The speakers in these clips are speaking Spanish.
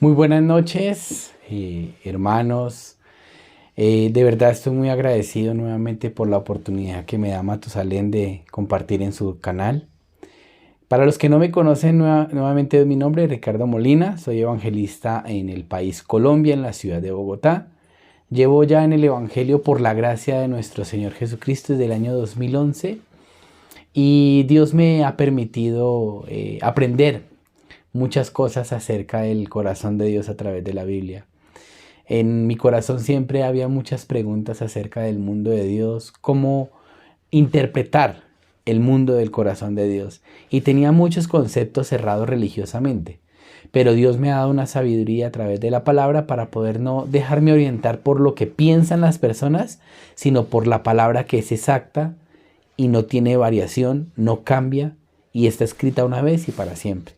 Muy buenas noches, hermanos. De verdad estoy muy agradecido nuevamente por la oportunidad que me da Matusalén de compartir en su canal. Para los que no me conocen, nuevamente mi nombre es Ricardo Molina, soy evangelista en el país Colombia, en la ciudad de Bogotá. Llevo ya en el Evangelio por la gracia de nuestro Señor Jesucristo desde el año 2011 y Dios me ha permitido aprender muchas cosas acerca del corazón de Dios a través de la Biblia. En mi corazón siempre había muchas preguntas acerca del mundo de Dios, cómo interpretar el mundo del corazón de Dios. Y tenía muchos conceptos cerrados religiosamente. Pero Dios me ha dado una sabiduría a través de la palabra para poder no dejarme orientar por lo que piensan las personas, sino por la palabra que es exacta y no tiene variación, no cambia y está escrita una vez y para siempre.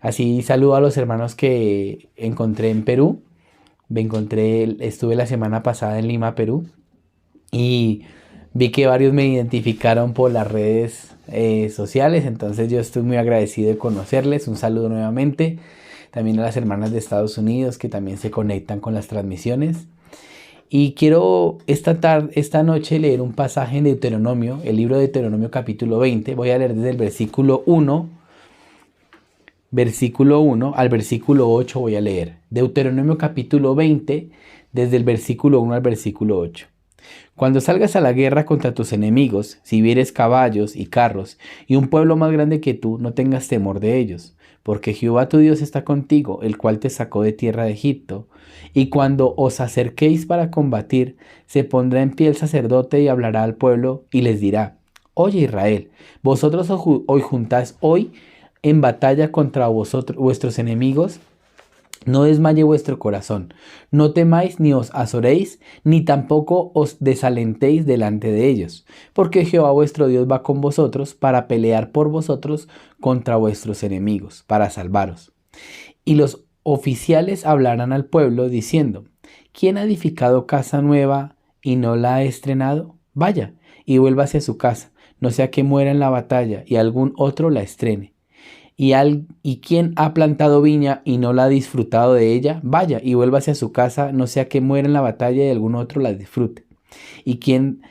Así saludo a los hermanos que encontré en Perú. Estuve la semana pasada en Lima, Perú, y vi que varios me identificaron por las redes sociales, entonces yo estoy muy agradecido de conocerles. Un saludo nuevamente. También a las hermanas de Estados Unidos que también se conectan con las transmisiones. Y quiero esta noche leer un pasaje en Deuteronomio, el libro de Deuteronomio capítulo 20. Voy a leer desde el versículo 1 al versículo 8 voy a leer. Deuteronomio capítulo 20, desde el versículo 1 al versículo 8. Cuando salgas a la guerra contra tus enemigos, si vieres caballos y carros y un pueblo más grande que tú, no tengas temor de ellos, porque Jehová tu Dios está contigo, el cual te sacó de tierra de Egipto. Y cuando os acerquéis para combatir, se pondrá en pie el sacerdote y hablará al pueblo y les dirá: Oye Israel, vosotros hoy juntáis hoy en batalla contra vuestros enemigos. No desmaye vuestro corazón, no temáis ni os azoréis, ni tampoco os desalentéis delante de ellos, porque Jehová vuestro Dios va con vosotros para pelear por vosotros contra vuestros enemigos, para salvaros. Y los oficiales hablarán al pueblo diciendo: ¿Quién ha edificado casa nueva y no la ha estrenado? Vaya y vuélvase a su casa, no sea que muera en la batalla y algún otro la estrene. ¿Y quién ha plantado viña y no la ha disfrutado de ella? Vaya y vuélvase a su casa, no sea que muera en la batalla y algún otro la disfrute. ¿Y quién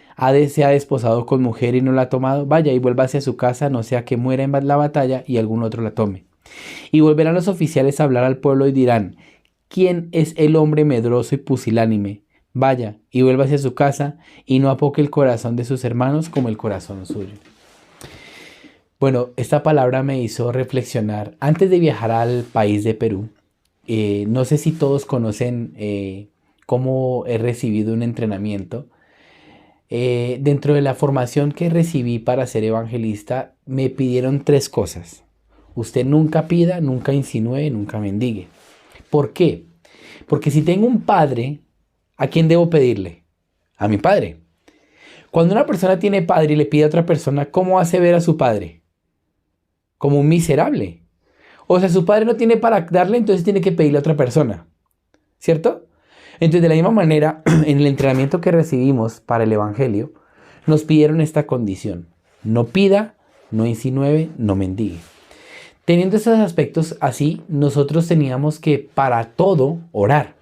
se ha desposado con mujer y no la ha tomado? Vaya y vuélvase a su casa, no sea que muera en la batalla y algún otro la tome. Y volverán los oficiales a hablar al pueblo y dirán: ¿Quién es el hombre medroso y pusilánime? Vaya y vuélvase a su casa y no apoque el corazón de sus hermanos como el corazón suyo. Bueno, esta palabra me hizo reflexionar antes de viajar al país de Perú. No sé si todos conocen cómo he recibido un entrenamiento. Dentro de la formación que recibí para ser evangelista, me pidieron 3 cosas. Usted nunca pida, nunca insinúe, nunca mendigue. ¿Por qué? Porque si tengo un padre, ¿a quién debo pedirle? A mi padre. Cuando una persona tiene padre y le pide a otra persona, ¿cómo hace ver a su padre? Como un miserable. O sea, su padre no tiene para darle, entonces tiene que pedirle a otra persona. ¿Cierto? Entonces, de la misma manera, en el entrenamiento que recibimos para el Evangelio, nos pidieron esta condición: no pida, no insinúe, no mendigue. Teniendo esos aspectos así, nosotros teníamos que para todo orar.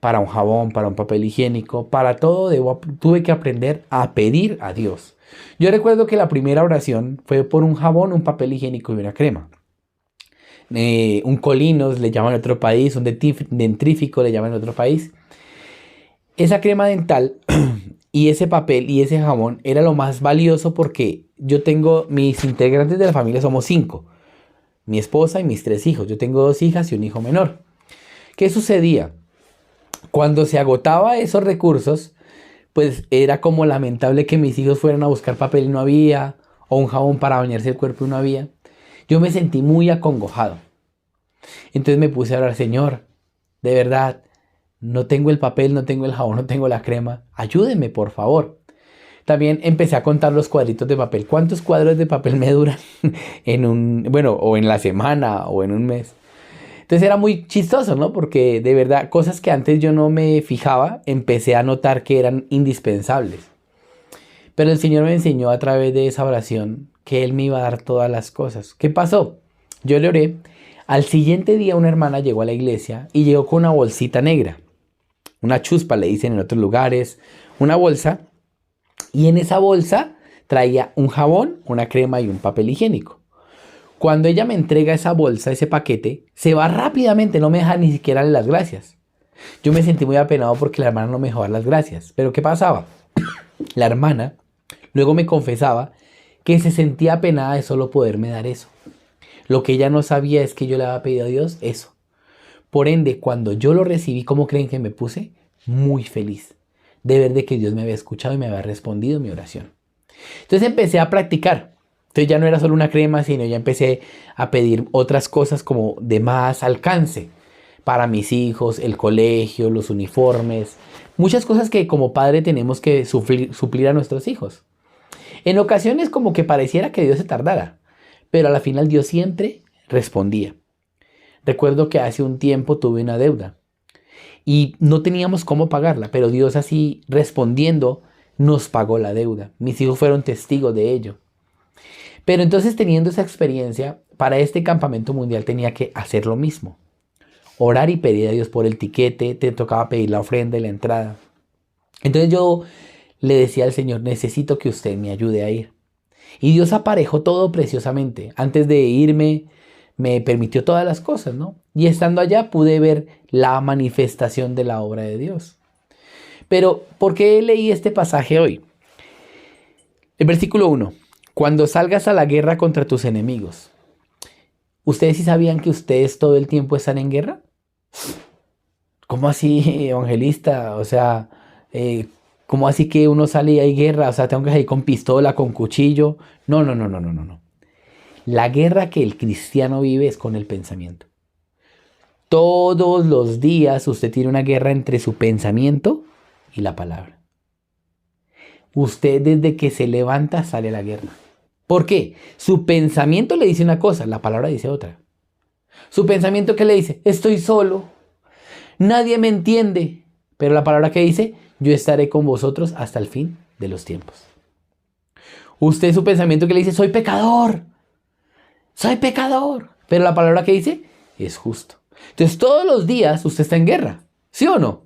Para un jabón, para un papel higiénico, para todo tuve que aprender a pedir a Dios. Yo recuerdo que la primera oración fue por un jabón, un papel higiénico y una crema. Un colinos le llaman en otro país, un dentrífico le llaman en otro país. Esa crema dental y ese papel y ese jabón era lo más valioso porque mis integrantes de la familia somos 5. Mi esposa y mis 3 hijos. Yo tengo 2 hijas y un hijo menor. ¿Qué sucedía? Cuando se agotaba esos recursos, pues era como lamentable que mis hijos fueran a buscar papel y no había, o un jabón para bañarse el cuerpo y no había. Yo me sentí muy acongojado. Entonces me puse a orar: Señor, de verdad, no tengo el papel, no tengo el jabón, no tengo la crema. Ayúdeme, por favor. También empecé a contar los cuadritos de papel. ¿Cuántos cuadros de papel me duran o en la semana o en un mes? Entonces era muy chistoso, ¿no? Porque de verdad, cosas que antes yo no me fijaba, empecé a notar que eran indispensables. Pero el Señor me enseñó a través de esa oración que Él me iba a dar todas las cosas. ¿Qué pasó? Yo le oré Al siguiente día una hermana llegó a la iglesia y llegó con una bolsita negra, una chuspa le dicen en otros lugares, una bolsa, y en esa bolsa traía un jabón, una crema y un papel higiénico. Cuando ella me entrega esa bolsa, ese paquete, se va rápidamente, no me deja ni siquiera darle las gracias. Yo me sentí muy apenado porque la hermana no me dejó dar las gracias. Pero ¿qué pasaba? La hermana luego me confesaba que se sentía apenada de solo poderme dar eso. Lo que ella no sabía es que yo le había pedido a Dios eso. Por ende, cuando yo lo recibí, ¿cómo creen que me puse? Muy feliz de ver de que Dios me había escuchado y me había respondido mi oración. Entonces empecé a practicar. Entonces ya no era solo una crema, sino ya empecé a pedir otras cosas como de más alcance para mis hijos, el colegio, los uniformes, muchas cosas que como padre tenemos que suplir a nuestros hijos. En ocasiones como que pareciera que Dios se tardara, pero a la final Dios siempre respondía. Recuerdo que hace un tiempo tuve una deuda y no teníamos cómo pagarla, pero Dios así respondiendo nos pagó la deuda. Mis hijos fueron testigos de ello. Pero entonces teniendo esa experiencia, para este campamento mundial tenía que hacer lo mismo. Orar y pedir a Dios por el tiquete, te tocaba pedir la ofrenda y la entrada. Entonces yo le decía al Señor, necesito que usted me ayude a ir. Y Dios aparejó todo preciosamente. Antes de irme, me permitió todas las cosas, ¿no? Y estando allá pude ver la manifestación de la obra de Dios. Pero, ¿por qué leí este pasaje hoy? El versículo 1. Cuando salgas a la guerra contra tus enemigos. ¿Ustedes sí sabían que ustedes todo el tiempo están en guerra? ¿Cómo así, evangelista? O sea, ¿cómo así que uno sale y hay guerra? O sea, tengo que salir con pistola, con cuchillo. No, no, no, no, no, no, no. La guerra que el cristiano vive es con el pensamiento. Todos los días usted tiene una guerra entre su pensamiento y la palabra. Usted desde que se levanta sale a la guerra. ¿Por qué? Su pensamiento le dice una cosa, la palabra dice otra. Su pensamiento, ¿qué le dice? Estoy solo, nadie me entiende. Pero la palabra que dice, yo estaré con vosotros hasta el fin de los tiempos. Usted su pensamiento que le dice, soy pecador. Pero la palabra que dice, es justo. Entonces todos los días usted está en guerra, ¿sí o no?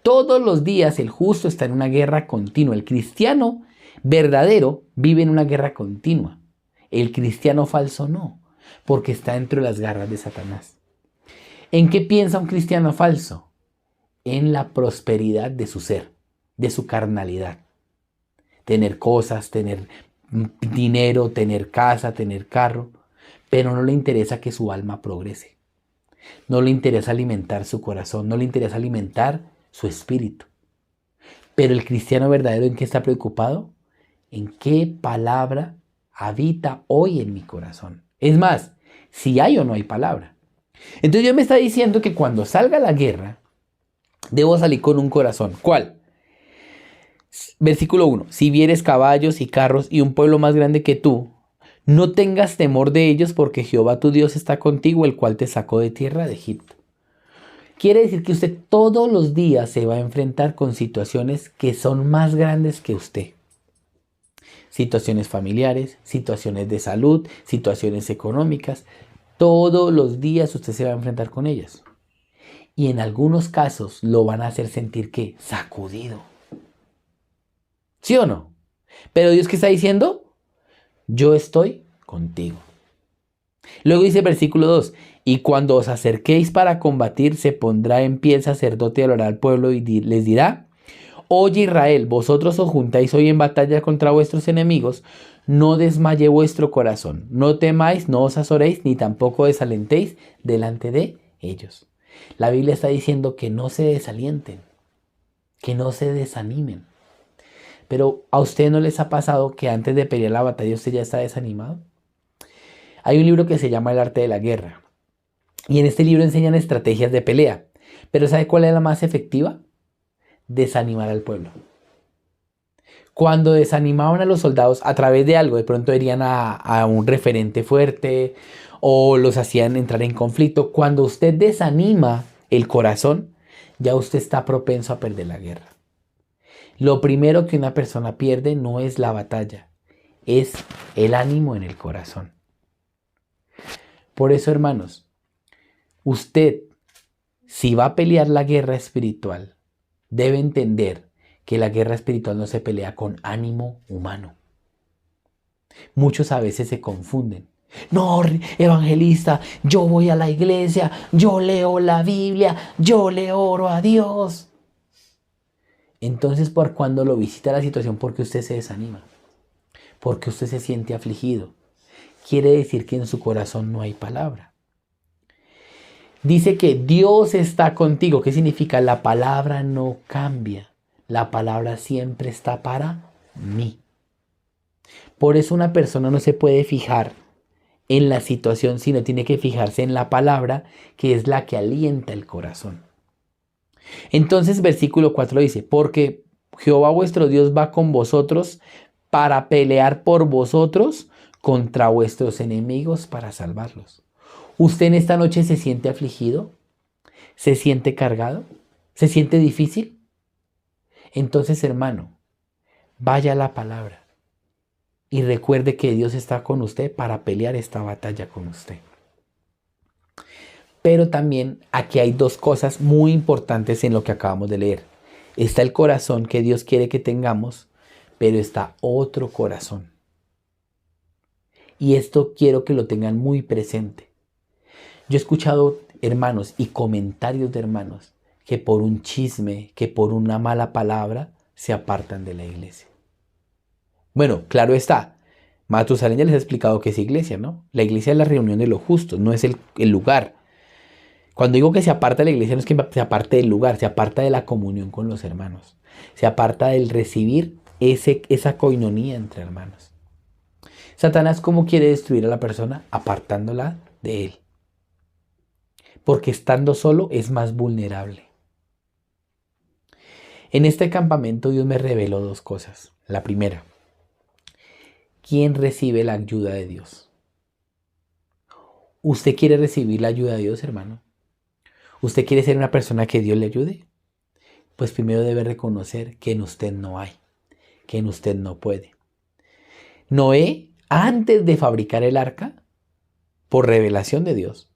Todos los días el justo está en una guerra continua. El cristiano verdadero vive en una guerra continua. El cristiano falso no, porque está dentro de las garras de Satanás. ¿En qué piensa un cristiano falso? En la prosperidad de su ser, de su carnalidad. Tener cosas, tener dinero, tener casa, tener carro, pero no le interesa que su alma progrese. No le interesa alimentar su corazón, no le interesa alimentar su espíritu. Pero el cristiano verdadero, ¿en qué está preocupado? En qué palabra habita hoy en mi corazón. Es más, si hay o no hay palabra. Entonces Dios me está diciendo que cuando salga a la guerra, debo salir con un corazón. ¿Cuál? Versículo 1. Si vieres caballos y carros y un pueblo más grande que tú, no tengas temor de ellos porque Jehová tu Dios está contigo, el cual te sacó de tierra de Egipto. Quiere decir que usted todos los días se va a enfrentar con situaciones que son más grandes que usted. Situaciones familiares, situaciones de salud, situaciones económicas. Todos los días usted se va a enfrentar con ellas. Y en algunos casos lo van a hacer sentir que sacudido. ¿Sí o no? Pero Dios, ¿qué está diciendo? Yo estoy contigo. Luego dice versículo 2. Y cuando os acerquéis para combatir, se pondrá en pie el sacerdote y hablará al pueblo y les dirá: Oye Israel, vosotros os juntáis hoy en batalla contra vuestros enemigos, no desmaye vuestro corazón, no temáis, no os azoréis, ni tampoco desalentéis delante de ellos. La Biblia está diciendo que no se desalienten, que no se desanimen. Pero ¿a usted no les ha pasado que antes de pelear la batalla usted ya está desanimado? Hay un libro que se llama El arte de la guerra. Y en este libro enseñan estrategias de pelea. Pero ¿sabe cuál es la más efectiva? Desanimar al pueblo. Cuando desanimaban a los soldados a través de algo, de pronto herían a un referente fuerte o los hacían entrar en conflicto. Cuando usted desanima el corazón, ya usted está propenso a perder la guerra. Lo primero que una persona pierde no es la batalla, es el ánimo en el corazón. Por eso, hermanos, Usted, si va a pelear la guerra espiritual, debe entender que la guerra espiritual no se pelea con ánimo humano. Muchos a veces se confunden. No, evangelista, yo voy a la iglesia, yo leo la Biblia, yo le oro a Dios. Entonces, por cuando lo visita la situación, porque usted se desanima, porque usted se siente afligido, quiere decir que en su corazón no hay palabra. Dice que Dios está contigo. ¿Qué significa? La palabra no cambia. La palabra siempre está para mí. Por eso una persona no se puede fijar en la situación, sino tiene que fijarse en la palabra, que es la que alienta el corazón. Entonces, versículo 4 dice, porque Jehová vuestro Dios va con vosotros para pelear por vosotros contra vuestros enemigos para salvarlos. ¿Usted en esta noche se siente afligido? ¿Se siente cargado? ¿Se siente difícil? Entonces, hermano, vaya a la palabra y recuerde que Dios está con usted para pelear esta batalla con usted. Pero también aquí hay dos cosas muy importantes en lo que acabamos de leer. Está el corazón que Dios quiere que tengamos, pero está otro corazón. Y esto quiero que lo tengan muy presente. Yo he escuchado hermanos y comentarios de hermanos que por un chisme, que por una mala palabra, se apartan de la iglesia. Bueno, claro está. Matusalén ya les ha explicado qué es iglesia, ¿no? La iglesia es la reunión de los justos, no es el lugar. Cuando digo que se aparta de la iglesia, no es que se aparte del lugar, se aparta de la comunión con los hermanos. Se aparta del recibir esa coinonía entre hermanos. Satanás, ¿cómo quiere destruir a la persona? Apartándola de él. Porque estando solo es más vulnerable. En este campamento Dios me reveló dos cosas. La primera, ¿quién recibe la ayuda de Dios? ¿Usted quiere recibir la ayuda de Dios, hermano? ¿Usted quiere ser una persona que Dios le ayude? Pues primero debe reconocer que en usted no hay, que en usted no puede. Noé, antes de fabricar el arca, por revelación de Dios,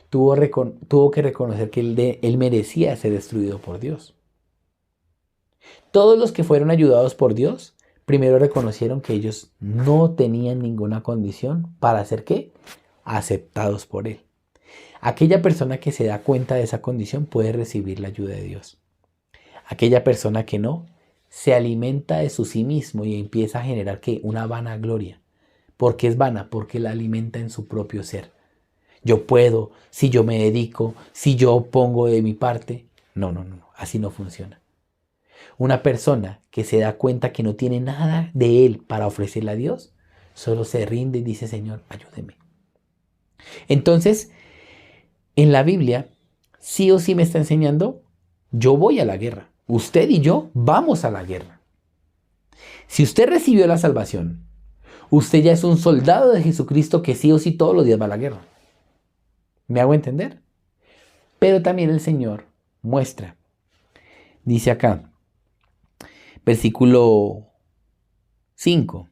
tuvo que reconocer que él merecía ser destruido por Dios. Todos los que fueron ayudados por Dios, primero reconocieron que ellos no tenían ninguna condición para ser ¿qué? Aceptados por Él. Aquella persona que se da cuenta de esa condición puede recibir la ayuda de Dios. Aquella persona que no, se alimenta de sí mismo y empieza a generar ¿qué? Una vanagloria. ¿Por qué es vana? Porque la alimenta en su propio ser. Yo puedo, si yo me dedico, si yo pongo de mi parte. No, así no funciona. Una persona que se da cuenta que no tiene nada de él para ofrecerle a Dios, solo se rinde y dice, Señor, ayúdeme. Entonces, en la Biblia, sí o sí me está enseñando, yo voy a la guerra. Usted y yo vamos a la guerra. Si usted recibió la salvación, usted ya es un soldado de Jesucristo que sí o sí todos los días va a la guerra. ¿Me hago entender? Pero también el Señor muestra. Dice acá, versículo 5.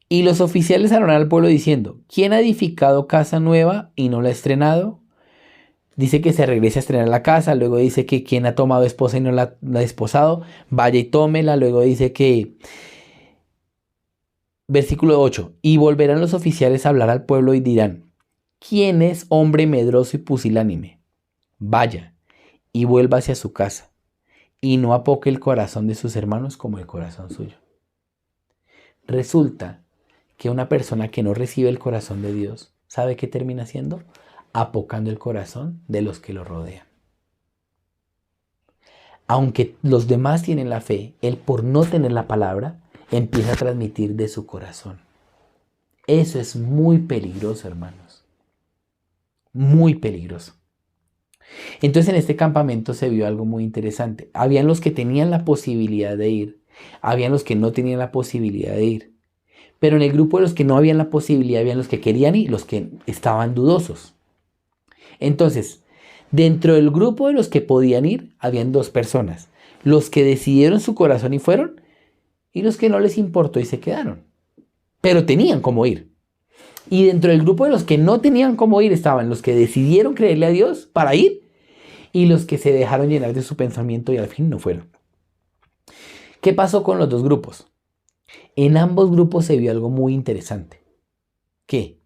Y los oficiales hablarán al pueblo diciendo, ¿quién ha edificado casa nueva y no la ha estrenado? Dice que se regrese a estrenar la casa. Luego dice que quien ha tomado esposa y no la ha desposado, vaya y tómela. Luego dice que, versículo 8, y volverán los oficiales a hablar al pueblo y dirán, ¿quién es hombre medroso y pusilánime? Vaya y vuelva hacia su casa y no apoque el corazón de sus hermanos como el corazón suyo. Resulta que una persona que no recibe el corazón de Dios, ¿sabe qué termina haciendo? Apocando el corazón de los que lo rodean. Aunque los demás tienen la fe, él por no tener la palabra, empieza a transmitir de su corazón. Eso es muy peligroso, hermanos. Muy peligroso. Entonces en este campamento se vio algo muy interesante. Habían los que tenían la posibilidad de ir, habían los que no tenían la posibilidad de ir. Pero en el grupo de los que no habían la posibilidad, habían los que querían ir y los que estaban dudosos. Entonces, dentro del grupo de los que podían ir, habían dos personas. Los que decidieron su corazón y fueron, y los que no les importó y se quedaron. Pero tenían cómo ir. Y dentro del grupo de los que no tenían cómo ir estaban los que decidieron creerle a Dios para ir y los que se dejaron llenar de su pensamiento y al fin no fueron. ¿Qué pasó con los dos grupos? En ambos grupos se vio algo muy interesante. ¿Qué?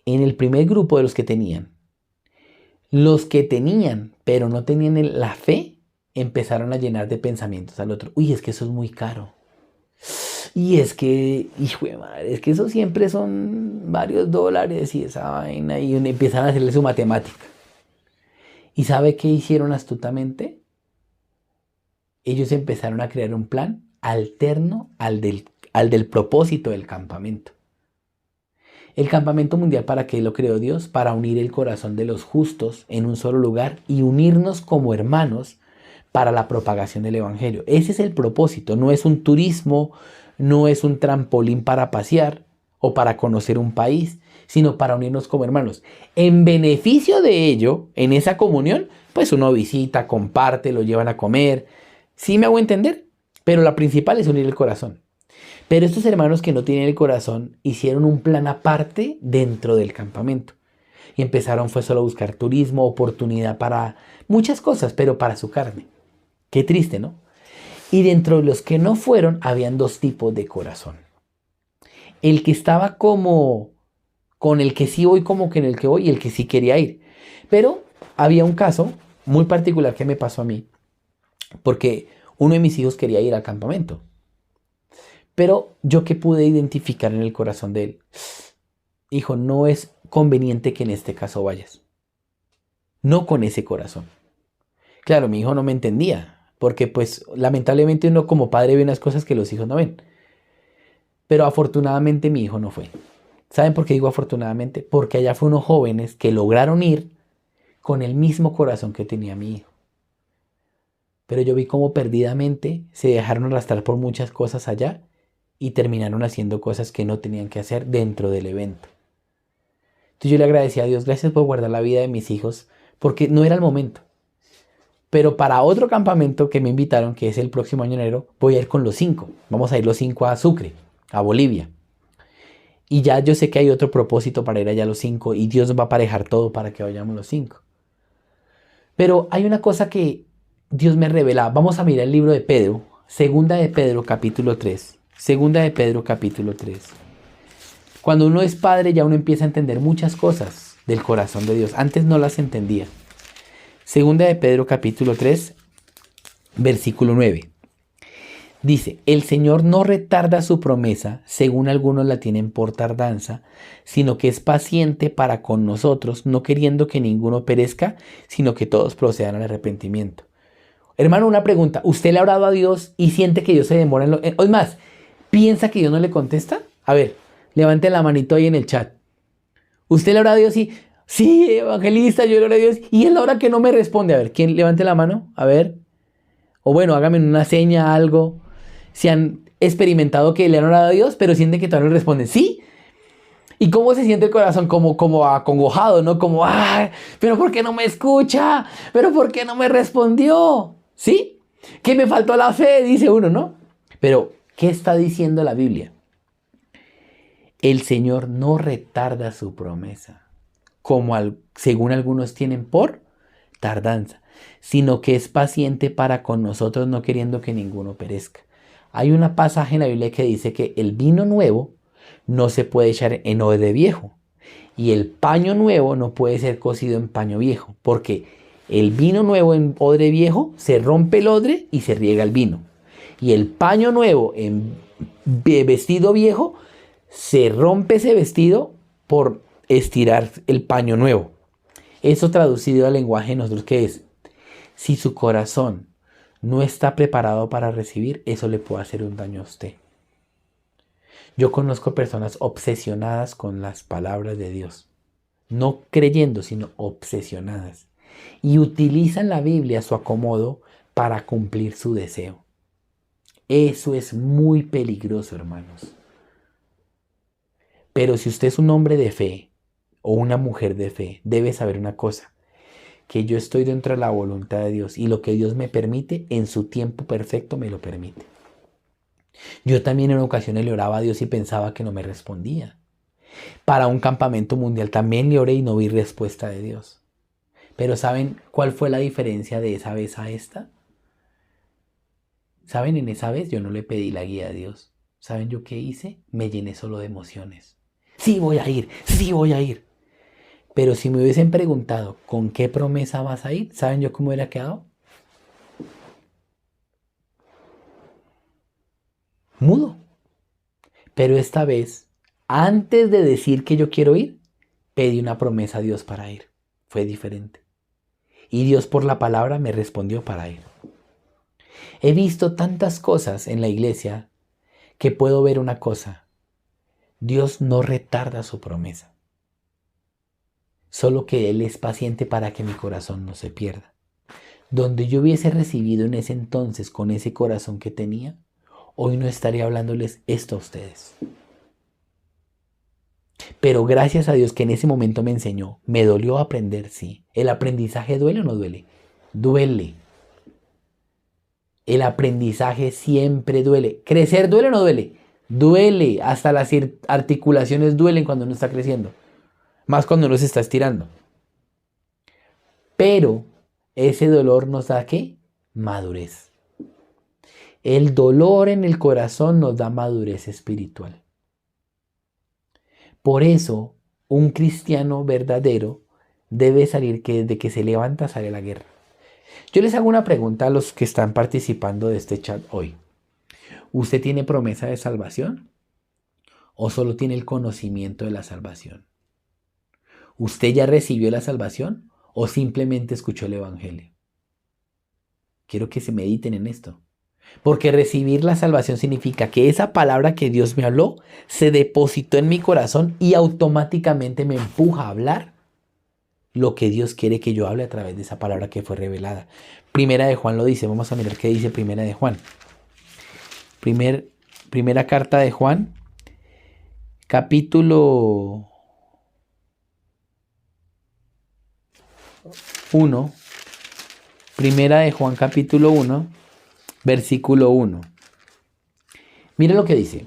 En el primer grupo de los que tenían pero no tenían la fe, empezaron a llenar de pensamientos al otro. Uy, es que eso es muy caro. Y es que, hijo de madre, es que eso siempre son varios dólares y esa vaina. Y empiezan a hacerle su matemática. ¿Y sabe qué hicieron astutamente? Ellos empezaron a crear un plan alterno al del propósito del campamento. El campamento mundial, ¿para qué lo creó Dios? Para unir el corazón de los justos en un solo lugar y unirnos como hermanos para la propagación del evangelio. Ese es el propósito, no es un turismo, no es un trampolín para pasear o para conocer un país, sino para unirnos como hermanos. En beneficio de ello, en esa comunión, pues uno visita, comparte, lo llevan a comer. ¿Sí me hago entender? Pero la principal es unir el corazón. Pero estos hermanos que no tienen el corazón hicieron un plan aparte dentro del campamento. Y empezaron fue solo a buscar turismo, oportunidad para muchas cosas, pero para su carne. Qué triste, ¿no? Y dentro de los que no fueron, habían dos tipos de corazón. El que estaba como con el que sí voy, como que en el que voy, y el que sí quería ir. Pero había un caso muy particular que me pasó a mí, porque uno de mis hijos quería ir al campamento. Pero yo que pude identificar en el corazón de él, hijo, no es conveniente que en este caso vayas. No con ese corazón. Claro, mi hijo no me entendía, porque pues lamentablemente uno como padre ve unas cosas que los hijos no ven. Pero afortunadamente mi hijo no fue. ¿Saben por qué digo afortunadamente? Porque allá fue unos jóvenes que lograron ir con el mismo corazón que tenía mi hijo. Pero yo vi cómo perdidamente se dejaron arrastrar por muchas cosas allá y terminaron haciendo cosas que no tenían que hacer dentro del evento. Entonces yo le agradecí a Dios, gracias por guardar la vida de mis hijos, porque no era el momento. Pero para otro campamento que me invitaron, que es el próximo año en enero, voy a ir con los 5. Vamos a ir los 5 a Sucre, a Bolivia. Y ya yo sé que hay otro propósito para ir allá los 5 y Dios nos va a aparejar todo para que vayamos los 5. Pero hay una cosa que Dios me revela. Vamos a mirar el libro de Pedro, Segunda de Pedro capítulo 3. Segunda de Pedro capítulo 3. Cuando uno es padre ya uno empieza a entender muchas cosas del corazón de Dios. Antes no las entendía. Segunda de Pedro capítulo 3, versículo 9. Dice, el Señor no retarda su promesa, según algunos la tienen por tardanza, sino que es paciente para con nosotros, no queriendo que ninguno perezca, sino que todos procedan al arrepentimiento. Hermano, una pregunta. ¿Usted le ha orado a Dios y siente que Dios se demora en lo... Es más, ¿piensa que Dios no le contesta? A ver, levante la manito ahí en el chat. ¿Usted le ha orado a Dios y... Sí, evangelista, yo le oro a Dios y es la hora que no me responde? A ver, ¿quién levante la mano? A ver. O bueno, hágame una seña, algo. Si han experimentado que le han orado a Dios, pero sienten que todavía no le responden. ¿Sí? ¿Y cómo se siente el corazón? Como acongojado, ¿no? Como, ¡ay! ¿Pero por qué no me escucha? ¿Pero por qué no me respondió? ¿Sí? Que me faltó la fe, dice uno, ¿no? Pero, ¿qué está diciendo la Biblia? El Señor no retarda su promesa, según algunos tienen por tardanza, sino que es paciente para con nosotros, no queriendo que ninguno perezca. Hay un pasaje en la Biblia que dice que el vino nuevo no se puede echar en odre viejo y el paño nuevo no puede ser cocido en paño viejo, porque el vino nuevo en odre viejo se rompe el odre y se riega el vino, y el paño nuevo en vestido viejo se rompe ese vestido por estirar el paño nuevo. Eso traducido al lenguaje de nosotros, ¿qué es? Si su corazón no está preparado para recibir, eso le puede hacer un daño a usted. Yo conozco personas obsesionadas con las palabras de Dios, no creyendo, sino obsesionadas, y utilizan la Biblia a su acomodo para cumplir su deseo. Eso es muy peligroso, hermanos. Pero si usted es un hombre de fe o una mujer de fe, debe saber una cosa, que yo estoy dentro de la voluntad de Dios y lo que Dios me permite, en su tiempo perfecto me lo permite. Yo también en ocasiones le oraba a Dios y pensaba que no me respondía. para un campamento mundial. También le oré y no vi respuesta de Dios. Pero ¿saben cuál fue la diferencia de esa vez a esta? ¿Saben? En esa vez yo no le pedí la guía a Dios. ¿Saben yo qué hice? Me llené solo de emociones. Sí voy a ir, sí voy a ir. Pero si me hubiesen preguntado ¿con qué promesa vas a ir? ¿Saben yo cómo hubiera quedado? Mudo. Pero esta vez, antes de decir que yo quiero ir, pedí una promesa a Dios para ir. Fue diferente. Y Dios por la palabra me respondió para ir. He visto tantas cosas en la iglesia que puedo ver una cosa. Dios no retarda su promesa. Solo que Él es paciente para que mi corazón no se pierda. Donde yo hubiese recibido en ese entonces con ese corazón que tenía, hoy no estaría hablándoles esto a ustedes. Pero gracias a Dios que en ese momento me enseñó, me dolió aprender, sí. ¿El aprendizaje duele o no duele? Duele. El aprendizaje siempre duele. ¿Crecer duele o no duele? Duele. Hasta las articulaciones duelen cuando uno está creciendo. Más cuando uno se está estirando. Pero ese dolor nos da ¿qué? Madurez. El dolor en el corazón nos da madurez espiritual. Por eso, un cristiano verdadero debe salir que desde que se levanta sale a la guerra. Yo les hago una pregunta a los que están participando de este chat hoy. ¿Usted tiene promesa de salvación? ¿O solo tiene el conocimiento de la salvación? ¿Usted ya recibió la salvación? ¿O simplemente escuchó el evangelio? Quiero que se mediten en esto. Porque recibir la salvación significa que esa palabra que Dios me habló se depositó en mi corazón y automáticamente me empuja a hablar lo que Dios quiere que yo hable a través de esa palabra que fue revelada. Primera de Juan lo dice. Vamos a mirar qué dice Primera de Juan. Primera carta de Juan, capítulo 1. Primera de Juan, capítulo 1, versículo 1. Mira lo que dice.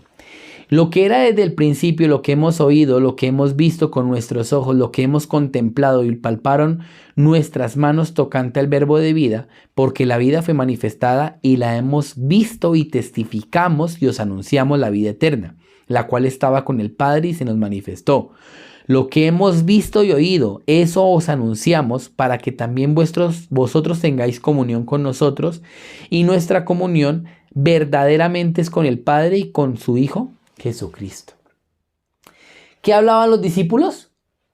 Lo que era desde el principio, lo que hemos oído, lo que hemos visto con nuestros ojos, lo que hemos contemplado y palparon nuestras manos tocante al verbo de vida, porque la vida fue manifestada y la hemos visto y testificamos y os anunciamos la vida eterna, la cual estaba con el Padre y se nos manifestó. Lo que hemos visto y oído, eso os anunciamos para que también vosotros tengáis comunión con nosotros, y nuestra comunión verdaderamente es con el Padre y con su Hijo Jesucristo. ¿Qué hablaban los discípulos?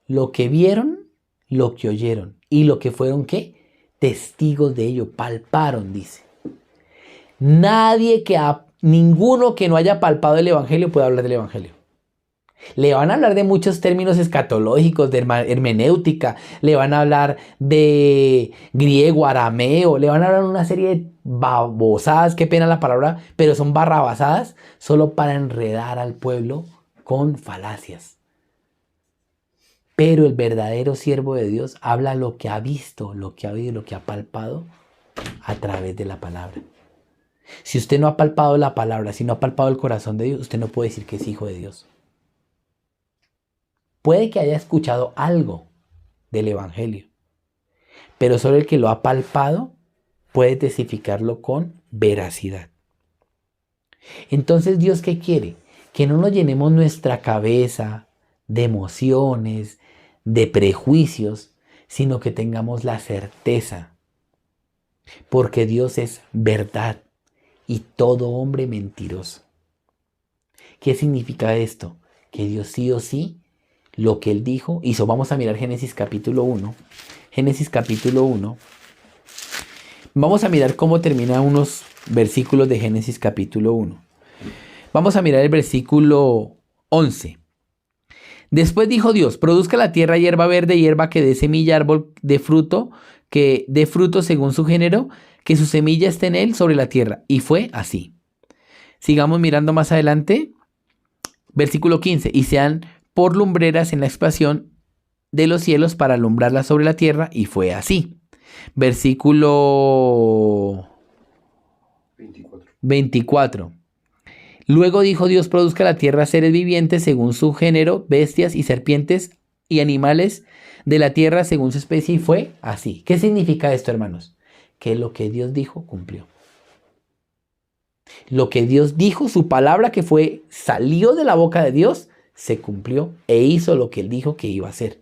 Lo que vieron, lo que oyeron y lo que fueron ¿qué? Testigos de ello, palparon, dice. Ninguno que no haya palpado el evangelio puede hablar del evangelio. Le van a hablar de muchos términos escatológicos, de hermenéutica, le van a hablar de griego, arameo, le van a hablar de una serie de babosadas, qué pena la palabra, pero son barrabasadas solo para enredar al pueblo con falacias. Pero el verdadero siervo de Dios habla lo que ha visto, lo que ha oído, lo que ha palpado a través de la palabra. Si usted no ha palpado la palabra, si no ha palpado el corazón de Dios, usted no puede decir que es hijo de Dios. Puede que haya escuchado algo del evangelio, pero solo el que lo ha palpado puede testificarlo con veracidad. Entonces, ¿Dios qué quiere? Que no nos llenemos nuestra cabeza de emociones, de prejuicios, sino que tengamos la certeza, porque Dios es verdad y todo hombre mentiroso. ¿Qué significa esto? Que Dios sí o sí lo que Él dijo hizo. Vamos a mirar Génesis capítulo 1. Génesis capítulo 1. Vamos a mirar cómo termina unos versículos de Génesis capítulo 1. Vamos a mirar el versículo 11. Después dijo Dios, produzca la tierra hierba verde, hierba que dé semilla, árbol de fruto, que dé fruto según su género, que su semilla esté en él sobre la tierra. Y fue así. Sigamos mirando más adelante. Versículo 15. Y sean por lumbreras en la expansión de los cielos para alumbrarlas sobre la tierra, y fue así. Versículo 24. Luego dijo Dios: produzca la tierra seres vivientes según su género, bestias y serpientes y animales de la tierra según su especie, y fue así. ¿Qué significa esto, hermanos? Que lo que Dios dijo cumplió. Lo que Dios dijo, su palabra que salió de la boca de Dios, se cumplió e hizo lo que Él dijo que iba a hacer.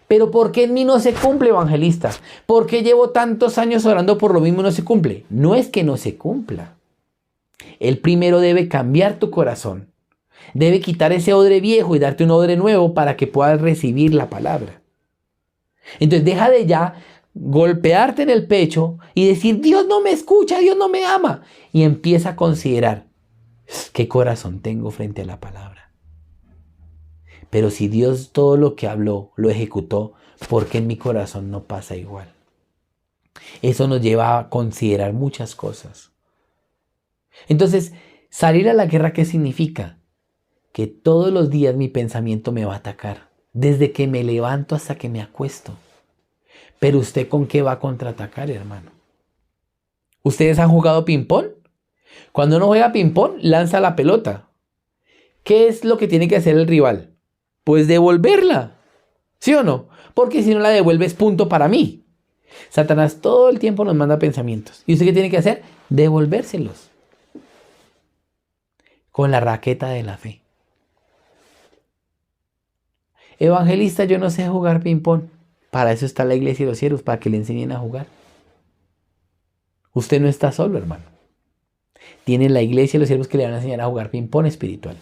Pero ¿por qué en mí no se cumple, evangelista? ¿Por qué llevo tantos años orando por lo mismo y no se cumple? No es que no se cumpla. Él primero debe cambiar tu corazón. Debe quitar ese odre viejo y darte un odre nuevo para que puedas recibir la palabra. Entonces deja de ya golpearte en el pecho y decir: Dios no me escucha, Dios no me ama. Y empieza a considerar: ¿qué corazón tengo frente a la palabra? Pero si Dios todo lo que habló lo ejecutó, ¿por qué en mi corazón no pasa igual? Eso nos lleva a considerar muchas cosas. Entonces, salir a la guerra, ¿qué significa? Que todos los días mi pensamiento me va a atacar, desde que me levanto hasta que me acuesto. Pero ¿usted con qué va a contraatacar, hermano? ¿Ustedes han jugado ping-pong? Cuando uno juega ping-pong, lanza la pelota. ¿Qué es lo que tiene que hacer el rival? Pues devolverla. ¿Sí o no? Porque si no la devuelve es punto para mí. Satanás todo el tiempo nos manda pensamientos. ¿Y usted qué tiene que hacer? Devolvérselos. Con la raqueta de la fe. Evangelista, yo no sé jugar ping-pong. Para eso está la iglesia y los cielos, para que le enseñen a jugar. Usted no está solo, hermano. Tiene la iglesia y los siervos que le van a enseñar a jugar ping-pong espiritual.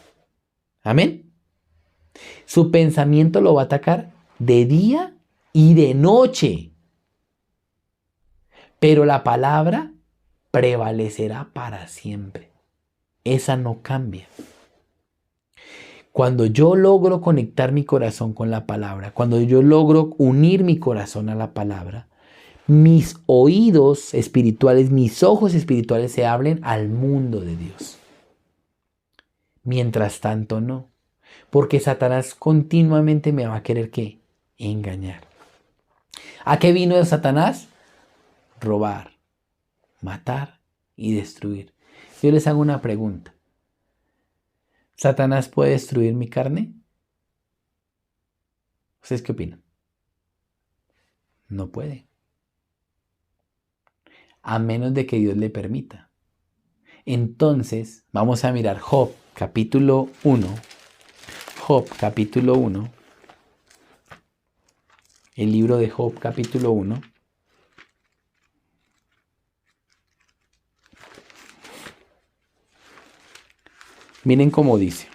Amén. Su pensamiento lo va a atacar de día y de noche. Pero la palabra prevalecerá para siempre. Esa no cambia. Cuando yo logro conectar mi corazón con la palabra, cuando yo logro unir mi corazón a la palabra, mis oídos espirituales, mis ojos espirituales se abren al mundo de Dios. Mientras tanto, no. Porque Satanás continuamente me va a querer, ¿qué? Engañar. ¿A qué vino de Satanás? Robar, matar y destruir. Yo les hago una pregunta. ¿Satanás puede destruir mi carne? ¿Ustedes qué opinan? No puede. A menos de que Dios le permita. Entonces, vamos a mirar Job, capítulo 1. Job, capítulo 1. El libro de Job, capítulo 1. Miren cómo dice.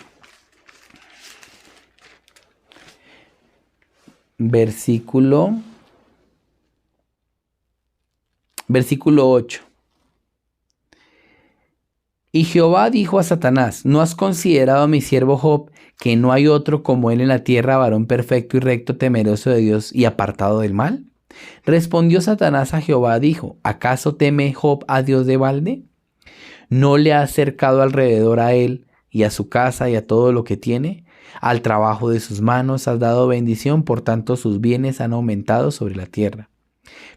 Versículo 8. Y Jehová dijo a Satanás: ¿no has considerado a mi siervo Job, que no hay otro como él en la tierra, varón perfecto y recto, temeroso de Dios y apartado del mal? Respondió Satanás a Jehová, dijo: ¿acaso teme Job a Dios de balde? ¿No le has cercado alrededor a él y a su casa y a todo lo que tiene? Al trabajo de sus manos has dado bendición, por tanto sus bienes han aumentado sobre la tierra.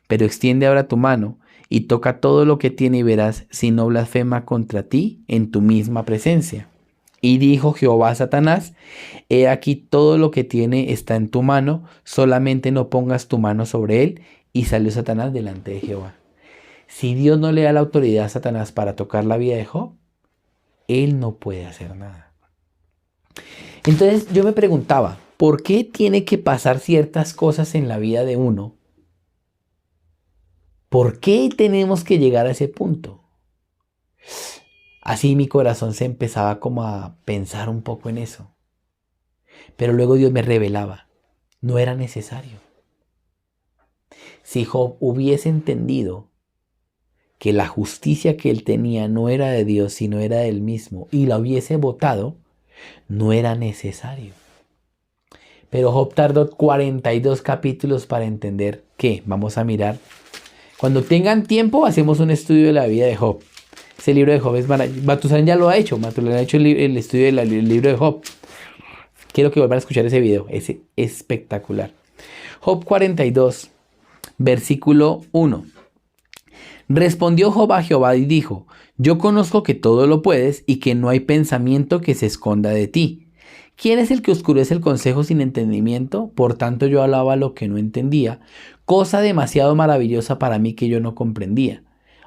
Pero extiende ahora tu mano y toca todo lo que tiene, y verás si no blasfema contra ti en tu misma presencia. Y dijo Jehová a Satanás: he aquí todo lo que tiene está en tu mano, solamente no pongas tu mano sobre él. Y salió Satanás delante de Jehová. Si Dios no le da la autoridad a Satanás para tocar la vida de Job, él no puede hacer nada. Entonces yo me preguntaba, ¿por qué tiene que pasar ciertas cosas en la vida de uno? ¿Por qué tenemos que llegar a ese punto? Así mi corazón se empezaba como a pensar un poco en eso. Pero luego Dios me revelaba, no era necesario. Si Job hubiese entendido que la justicia que él tenía no era de Dios, sino era de él mismo, y la hubiese votado, no era necesario. Pero Job tardó 42 capítulos para entender que, vamos a mirar, cuando tengan tiempo hacemos un estudio de la vida de Job. Ese libro de Job es maravilloso. Matusalén ya lo ha hecho, Matusalén ha hecho el estudio del libro de Job. Quiero que vuelvan a escuchar ese video, es espectacular. Job 42, versículo 1. Respondió Job a Jehová y dijo: Yo conozco que todo lo puedes y que no hay pensamiento que se esconda de ti. ¿Quién es el que oscurece el consejo sin entendimiento? Por tanto yo hablaba lo que no entendía, cosa demasiado maravillosa para mí que yo no comprendía.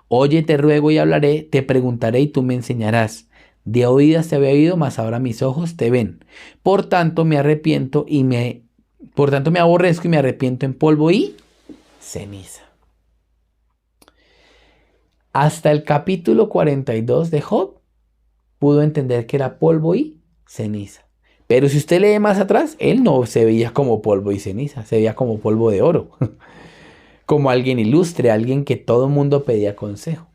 Oye, te ruego y hablaré, te preguntaré y tú me enseñarás. De oídas te había oído, mas ahora mis ojos te ven. Por tanto me aborrezco y me arrepiento en polvo y ceniza. Hasta el capítulo 42 de Job pudo entender que era polvo y ceniza. Pero si usted lee más atrás, él no se veía como polvo y ceniza, se veía como polvo de oro. Como alguien ilustre, alguien que todo el mundo pedía consejo.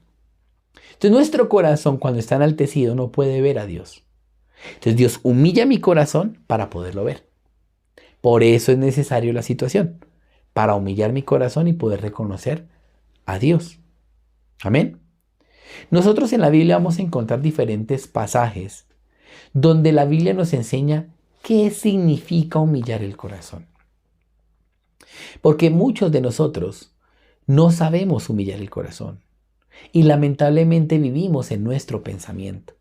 Entonces nuestro corazón, cuando está enaltecido, no puede ver a Dios. Entonces Dios humilla mi corazón para poderlo ver. Por eso es necesario la situación, para humillar mi corazón y poder reconocer a Dios. Amén. Nosotros en la Biblia vamos a encontrar diferentes pasajes donde la Biblia nos enseña qué significa humillar el corazón. Porque muchos de nosotros no sabemos humillar el corazón y lamentablemente vivimos en nuestro pensamiento,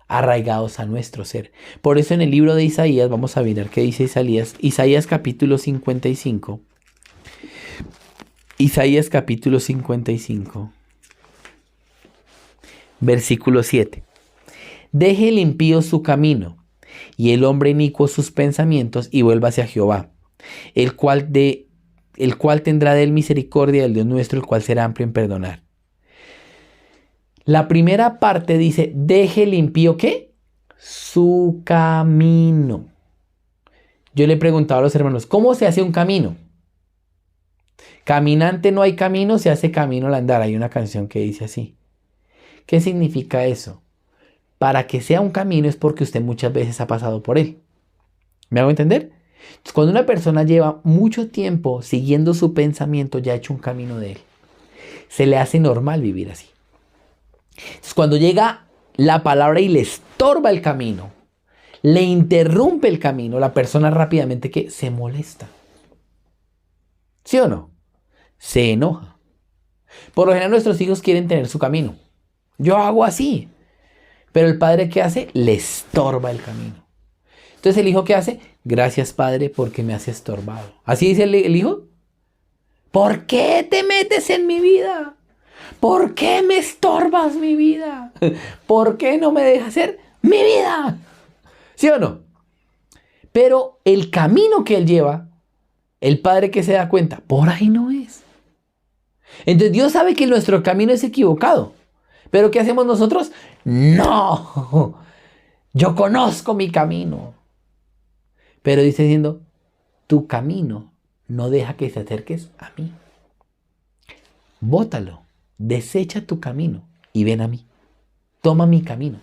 arraigados a nuestro ser. Por eso en el libro de Isaías, vamos a mirar qué dice Isaías capítulo 55. Isaías capítulo 55, versículo 7. Deje el impío su camino y el hombre inicuo sus pensamientos y vuelva hacia Jehová, el cual tendrá de él misericordia, el Dios nuestro, el cual será amplio en perdonar. La primera parte dice, deje el impío, ¿qué? Su camino. Yo le preguntaba a los hermanos, ¿cómo se hace un camino? Caminante no hay camino, se hace camino al andar. Hay una canción que dice así. ¿Qué significa eso? Para que sea un camino es porque usted muchas veces ha pasado por él. ¿Me hago entender? Entonces, cuando una persona lleva mucho tiempo siguiendo su pensamiento, ya ha hecho un camino de él. Se le hace normal vivir así. Entonces, cuando llega la palabra y le estorba el camino, le interrumpe el camino, la persona rápidamente ¿qué? Se molesta. ¿Sí o no? Se enoja. Por lo general nuestros hijos quieren tener su camino. Yo hago así. Pero el padre ¿qué hace? Le estorba el camino. Entonces el hijo ¿qué hace? Gracias padre porque me has estorbado. ¿Así dice el hijo? ¿Por qué te metes en mi vida? ¿Por qué me estorbas mi vida? ¿Por qué no me dejas hacer mi vida? ¿Sí o no? Pero el camino que él lleva, el padre que se da cuenta, por ahí no es. Entonces Dios sabe que nuestro camino es equivocado. ¿Pero qué hacemos nosotros? No, yo conozco mi camino. Pero dice diciendo, tu camino no deja que te acerques a mí. Bótalo, desecha tu camino y ven a mí. Toma mi camino.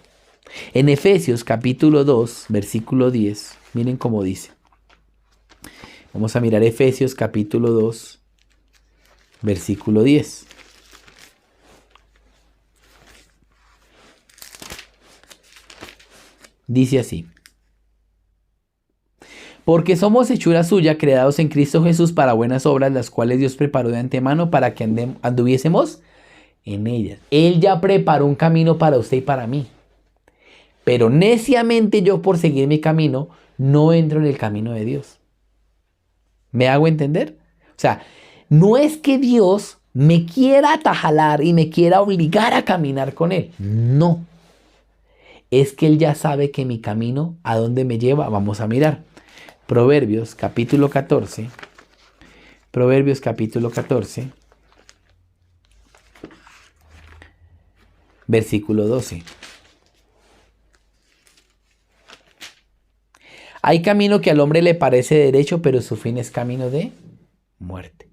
En Efesios capítulo 2, versículo 10, miren cómo dice. Vamos a mirar Efesios capítulo 2, versículo 10. Dice así. Porque somos hechura suya, creados en Cristo Jesús para buenas obras, las cuales Dios preparó de antemano para que anduviésemos en ellas. Él ya preparó un camino para usted y para mí. Pero neciamente yo, por seguir mi camino, no entro en el camino de Dios. ¿Me hago entender? O sea, no es que Dios me quiera atajalar y me quiera obligar a caminar con Él. No. Es que Él ya sabe que mi camino, ¿a dónde me lleva? Vamos a mirar. Proverbios capítulo 14. Proverbios capítulo 14. Versículo 12. Hay camino que al hombre le parece derecho, pero su fin es camino de muerte.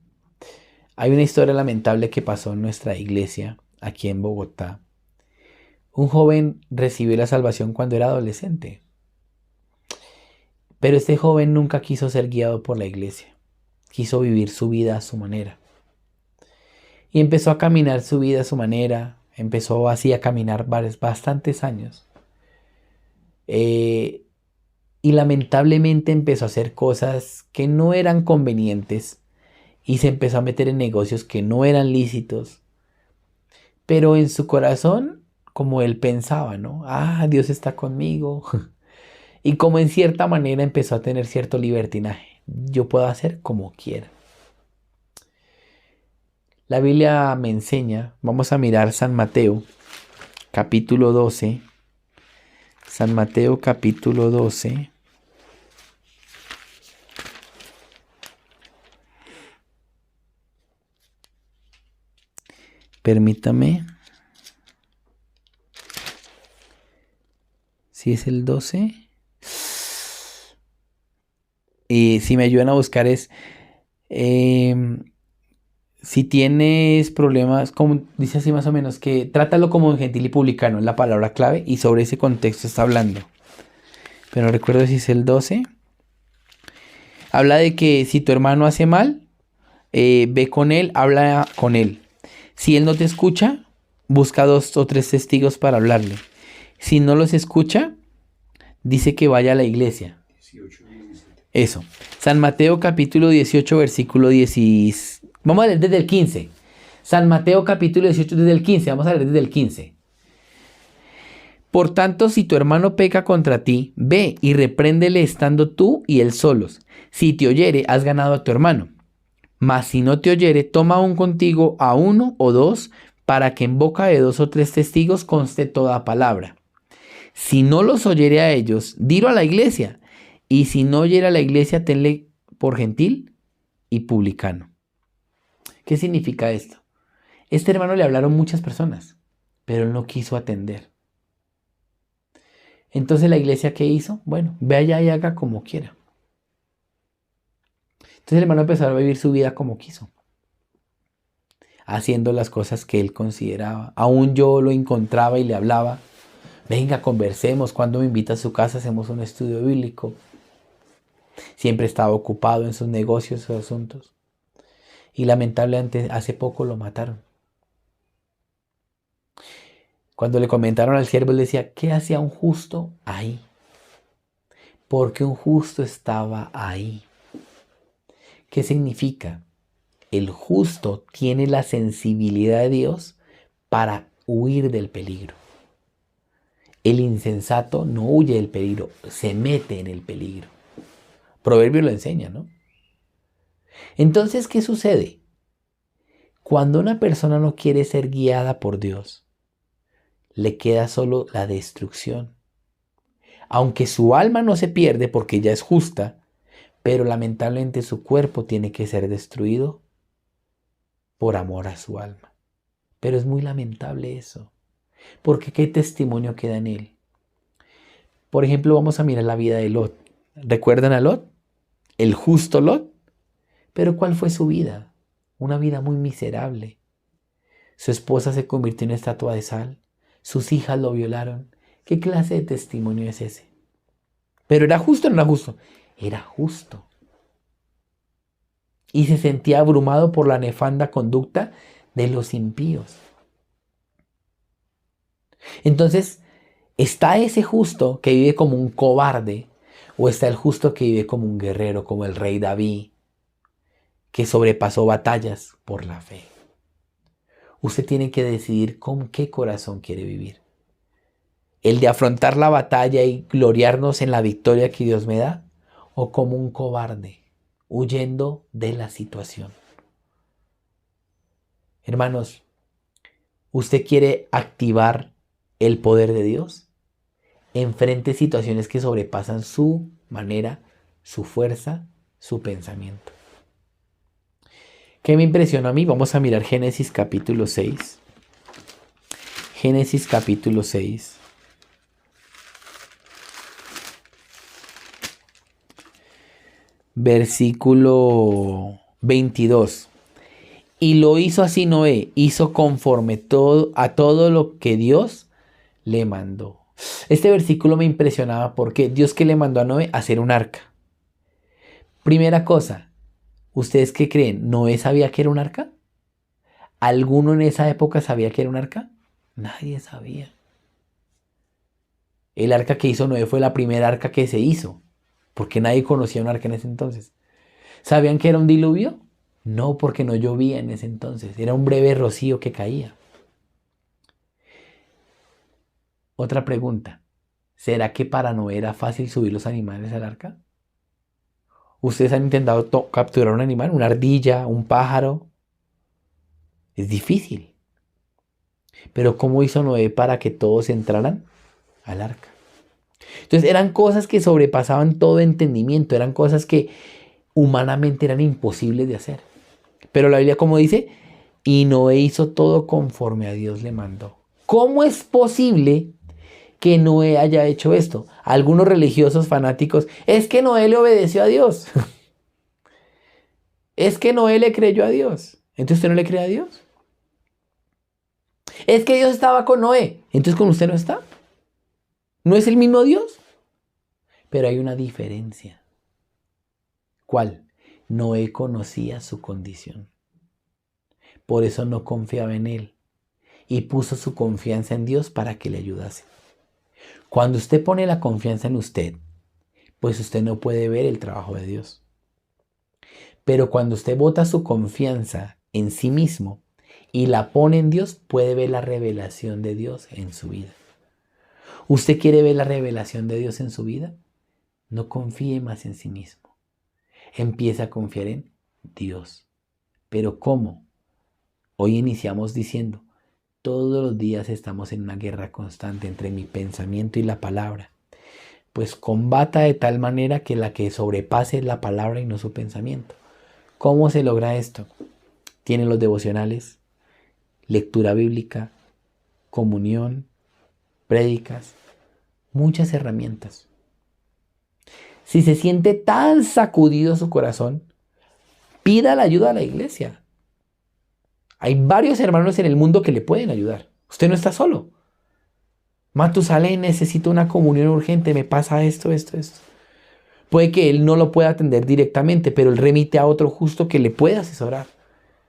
Hay una historia lamentable que pasó en nuestra iglesia, aquí en Bogotá. Un joven recibió la salvación cuando era adolescente. Pero este joven nunca quiso ser guiado por la iglesia. Quiso vivir su vida a su manera. Y empezó a caminar su vida a su manera. Empezó así a caminar bastantes años. Y lamentablemente empezó a hacer cosas que no eran convenientes. Y se empezó a meter en negocios que no eran lícitos. pero en su corazón, como él pensaba, ¿no? Dios está conmigo. Y como en cierta manera empezó a tener cierto libertinaje. Yo puedo hacer como quiera. La Biblia me enseña, vamos a mirar San Mateo, capítulo 12. San Mateo, capítulo 12. Permítame. Si es el 12. Y si me ayudan a buscar es... si tienes problemas, como dice así más o menos, que trátalo como gentil y publicano, es la palabra clave, y sobre ese contexto está hablando. Pero no recuerdo si es el 12. Habla de que si tu hermano hace mal, ve con él, habla con él. Si él no te escucha, busca 2 o 3 testigos para hablarle. Si no los escucha, dice que vaya a la iglesia. 18, 17. Eso. San Mateo capítulo 18, versículo 10. Vamos a leer desde el 15. San Mateo capítulo 18 desde el 15. Vamos a leer desde el 15. Por tanto, si tu hermano peca contra ti, ve y repréndele estando tú y él solos. Si te oyere, has ganado a tu hermano. Mas si no te oyere, toma aún contigo a 1 o 2, para que en boca de 2 o 3 testigos conste toda palabra. Si no los oyere a ellos, dilo a la iglesia. Y si no oyere a la iglesia, tenle por gentil y publicano. ¿Qué significa esto? Este hermano le hablaron muchas personas, pero él no quiso atender. Entonces la iglesia, ¿qué hizo? Bueno, ve allá y haga como quiera. Entonces el hermano empezó a vivir su vida como quiso, haciendo las cosas que él consideraba. Aún yo lo encontraba y le hablaba. Venga, conversemos. Cuando me invita a su casa, hacemos un estudio bíblico. Siempre estaba ocupado en sus negocios, sus asuntos. Y lamentablemente hace poco lo mataron. Cuando le comentaron al siervo, él decía, ¿qué hacía un justo ahí? Porque un justo estaba ahí. ¿Qué significa? El justo tiene la sensibilidad de Dios para huir del peligro. El insensato no huye del peligro, se mete en el peligro. Proverbio lo enseña, ¿no? Entonces, ¿qué sucede? Cuando una persona no quiere ser guiada por Dios, le queda solo la destrucción. Aunque su alma no se pierde porque ella es justa, pero lamentablemente su cuerpo tiene que ser destruido por amor a su alma. Pero es muy lamentable eso, porque ¿qué testimonio queda en él? Por ejemplo, vamos a mirar la vida de Lot. ¿Recuerdan a Lot? El justo Lot. Pero ¿cuál fue su vida? Una vida muy miserable. Su esposa se convirtió en estatua de sal. Sus hijas lo violaron. ¿Qué clase de testimonio es ese? ¿Pero era justo o no era justo? Era justo. Y se sentía abrumado por la nefanda conducta de los impíos. Entonces, ¿está ese justo que vive como un cobarde? ¿O está el justo que vive como un guerrero, como el rey David, que sobrepasó batallas por la fe? Usted tiene que decidir con qué corazón quiere vivir. ¿El de afrontar la batalla y gloriarnos en la victoria que Dios me da? ¿O como un cobarde, huyendo de la situación? Hermanos, ¿usted quiere activar el poder de Dios? Enfrente situaciones que sobrepasan su manera, su fuerza, su pensamiento. ¿Qué me impresionó a mí? Vamos a mirar Génesis capítulo 6. Génesis capítulo 6. Versículo 22. Y lo hizo así Noé, hizo conforme a todo lo que Dios le mandó. Este versículo me impresionaba porque Dios que le mandó a Noé hacer un arca. Primera cosa, ¿ustedes qué creen? ¿Noé sabía que era un arca? ¿Alguno en esa época sabía que era un arca? Nadie sabía. El arca que hizo Noé fue la primera arca que se hizo, porque nadie conocía un arca en ese entonces. ¿Sabían que era un diluvio? No, porque no llovía en ese entonces. Era un breve rocío que caía. Otra pregunta. ¿Será que para Noé era fácil subir los animales al arca? ¿Ustedes han intentado capturar un animal, una ardilla, un pájaro? Es difícil. Pero ¿cómo hizo Noé para que todos entraran al arca? Entonces eran cosas que sobrepasaban todo entendimiento, eran cosas que humanamente eran imposibles de hacer. Pero la Biblia, como dice, y Noé hizo todo conforme a Dios le mandó. ¿Cómo es posible que Noé haya hecho esto? Algunos religiosos fanáticos, es que Noé le obedeció a Dios. Es que Noé le creyó a Dios. ¿Entonces usted no le cree a Dios? Es que Dios estaba con Noé. ¿Entonces con usted no está? ¿No es el mismo Dios? Pero hay una diferencia. ¿Cuál? Noé conocía su condición. Por eso no confiaba en él. Y puso su confianza en Dios para que le ayudase. Cuando usted pone la confianza en usted, pues usted no puede ver el trabajo de Dios. Pero cuando usted bota su confianza en sí mismo y la pone en Dios, puede ver la revelación de Dios en su vida. ¿Usted quiere ver la revelación de Dios en su vida? No confíe más en sí mismo. Empieza a confiar en Dios. ¿Pero cómo? Hoy iniciamos diciendo, todos los días estamos en una guerra constante entre mi pensamiento y la palabra. Pues combata de tal manera que la que sobrepase es la palabra y no su pensamiento. ¿Cómo se logra esto? Tiene los devocionales, lectura bíblica, comunión, prédicas, muchas herramientas. Si se siente tan sacudido su corazón, pida la ayuda a la iglesia. Hay varios hermanos en el mundo que le pueden ayudar. Usted no está solo. Matusalén, necesito una comunión urgente, me pasa esto. Puede que él no lo pueda atender directamente, pero él remite a otro justo que le pueda asesorar,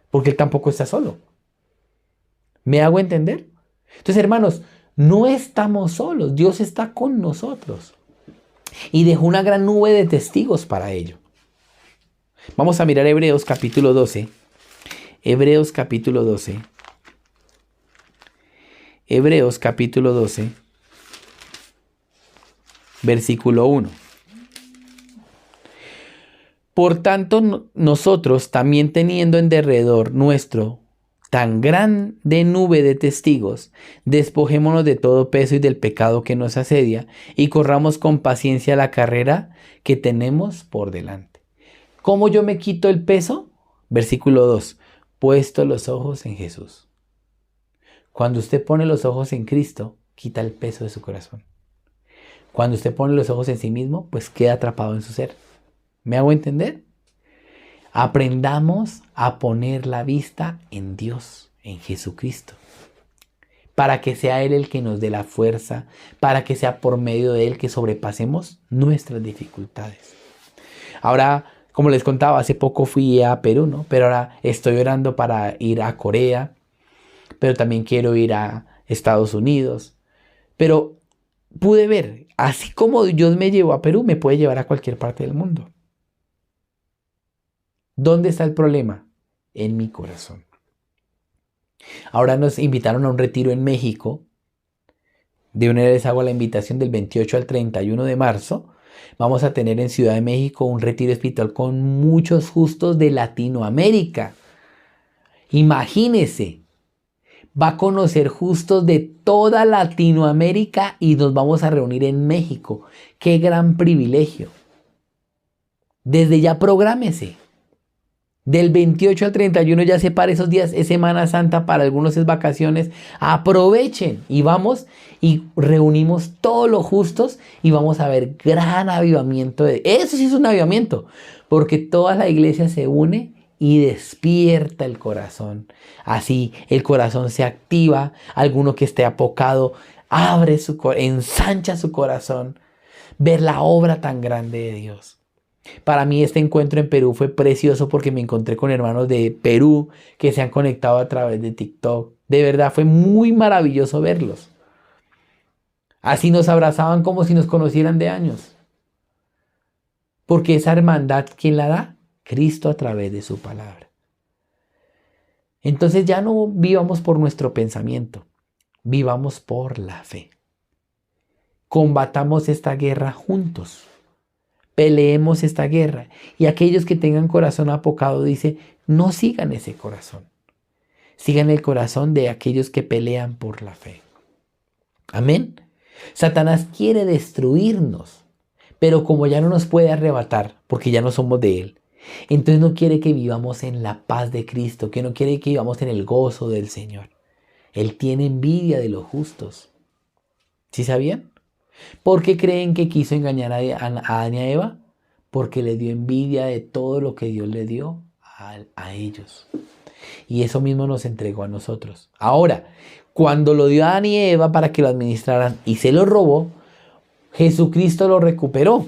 porque él tampoco está solo. ¿Me hago entender? Entonces, hermanos, no estamos solos, Dios está con nosotros. Y dejó una gran nube de testigos para ello. Vamos a mirar Hebreos capítulo 12. Hebreos capítulo 12. Hebreos capítulo 12, versículo 1. Por tanto, nosotros, también teniendo en derredor nuestro tan grande nube de testigos, despojémonos de todo peso y del pecado que nos asedia, y corramos con paciencia la carrera que tenemos por delante. ¿Cómo yo me quito el peso? Versículo 2. Puesto los ojos en Jesús. Cuando usted pone los ojos en Cristo, quita el peso de su corazón. Cuando usted pone los ojos en sí mismo, pues queda atrapado en su ser. ¿Me hago entender? Aprendamos a poner la vista en Dios, en Jesucristo, para que sea Él el que nos dé la fuerza, para que sea por medio de Él que sobrepasemos nuestras dificultades. Ahora, como les contaba, hace poco fui a Perú, ¿no? Pero ahora estoy orando para ir a Corea, pero también quiero ir a Estados Unidos. Pero pude ver, así como Dios me llevó a Perú, me puede llevar a cualquier parte del mundo. ¿Dónde está el problema? En mi corazón. Ahora nos invitaron a un retiro en México. De una vez hago la invitación del 28 al 31 de marzo. Vamos a tener en Ciudad de México un retiro espiritual con muchos justos de Latinoamérica. Imagínese, va a conocer justos de toda Latinoamérica y nos vamos a reunir en México. ¡Qué gran privilegio! Desde ya prográmese. Del 28 al 31 ya separa esos días, es Semana Santa, para algunos es vacaciones. Aprovechen y vamos y reunimos todos los justos y vamos a ver gran avivamiento. Eso sí es un avivamiento, porque toda la iglesia se une y despierta el corazón. Así el corazón se activa, alguno que esté apocado abre su corazón, ensancha su corazón, ver la obra tan grande de Dios. Para mí este encuentro en Perú fue precioso porque me encontré con hermanos de Perú que se han conectado a través de TikTok. De verdad fue muy maravilloso verlos. Así nos abrazaban como si nos conocieran de años. Porque esa hermandad, ¿quién la da? Cristo a través de su palabra. Entonces ya no vivamos por nuestro pensamiento, vivamos por la fe. combatamos esta guerra juntos. Peleemos esta guerra. Y aquellos que tengan corazón apocado, dice, no sigan ese corazón. Sigan el corazón de aquellos que pelean por la fe. Amén. Satanás quiere destruirnos, pero como ya no nos puede arrebatar, porque ya no somos de él, entonces no quiere que vivamos en la paz de Cristo, que no quiere que vivamos en el gozo del Señor. Él tiene envidia de los justos. ¿Sí sabían? ¿Por qué creen que quiso engañar a Adán y a Eva? Porque le dio envidia de todo lo que Dios le dio a ellos. Y eso mismo nos entregó a nosotros. Ahora, cuando lo dio a Adán y Eva para que lo administraran y se lo robó, Jesucristo lo recuperó.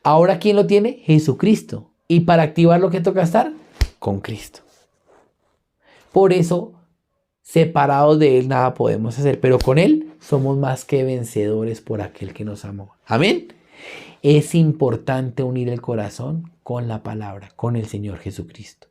Ahora, ¿quién lo tiene? Jesucristo. Y para activarlo, ¿qué toca estar? Con Cristo. Por eso, separados de Él nada podemos hacer, pero con Él somos más que vencedores por aquel que nos amó. Amén. Es importante unir el corazón con la palabra, con el Señor Jesucristo.